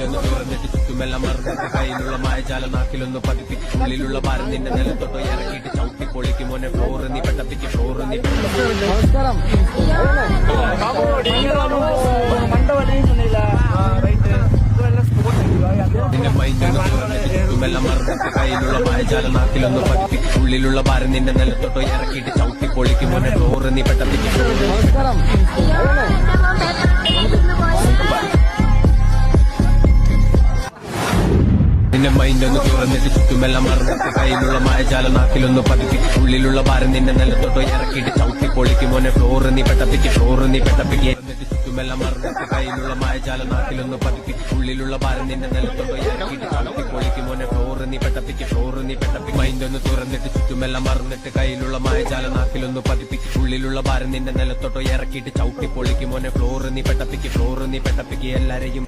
മൈൻഡൊന്ന് തുറന്നിട്ട് ചുറ്റുമെല്ലാം മറന്നിട്ട് കയ്യിലുള്ള മായജാല നാക്കിലൊന്ന് പതിപ്പിക്കും ഉള്ളിലുള്ള ഭാരം നിന്റെ നിലത്തോട്ടോ ഇറക്കിയിട്ട് ചവിട്ടി പൊളിക്കും മോനെ ഫ്ലോർ നീ പെട്ടപ്പിക്ക് ഫ്ലോർ നീ നിന്റെ മൈൻഡൊന്ന് തുറന്നിട്ട് ചുറ്റുമെല്ലാം മറന്നിട്ട് കയ്യിലുള്ള മായജാല നാക്കിലൊന്ന് പതിപ്പിക്കും ഉള്ളിലുള്ള ഭാരം നിന്റെ നിലത്തോട്ടോ ഇറക്കിയിട്ട് ചവിട്ടി പൊളിക്കും മോനെ ഫ്ലോർ നീ പെട്ടപ്പിക്ക് നിന്റെ മൈൻഡൊന്ന് തുറന്നിട്ട് ചുറ്റുമെല്ലാം മറന്നിട്ട് കയ്യിലുള്ള മായജാല നാക്കിലൊന്ന് പതിപ്പിക്കും ഉള്ളിലുള്ള ഭാരം നിന്റെ നിലത്തോട്ടോ ഇറക്കിയിട്ട് ചവിട്ടി പൊളിക്കും മോനെ ഫ്ലോർ നീ പെട്ടപ്പിക്ക് ഫ്ലോർ നീ പെട്ടപ്പിക്ക് ചുറ്റുമെല്ലാം മറന്നിട്ട് കയ്യിലുള്ള മായജാല നാക്കിലൊന്ന് പതിപ്പിക്കും ഉള്ളിലുള്ള ഭാരം നിന്റെ നിലത്തോട്ടോ ഇറക്കിയിട്ട് ചവിട്ടി പൊളിക്കും മോനെ ഫ്ലോർ നീ പെട്ടപ്പിക്ക് ഫ്ലോർ നീ പെട്ടപ്പിക്ക് മൈൻഡൊന്ന് തുറന്നിട്ട് ചുറ്റുമെല്ലാം മറന്നിട്ട് കയ്യിലുള്ള മായജാല നാക്കിലൊന്ന് പതിപ്പിക്കും ഉള്ളിലുള്ള ഭാരം നിന്റെ നിലത്തോട്ടോ ഇറക്കിയിട്ട് ചവിട്ടി പൊളിക്കും മോനെ ഫ്ലോർ നീ പെട്ടപ്പിക്ക് എല്ലാരെയും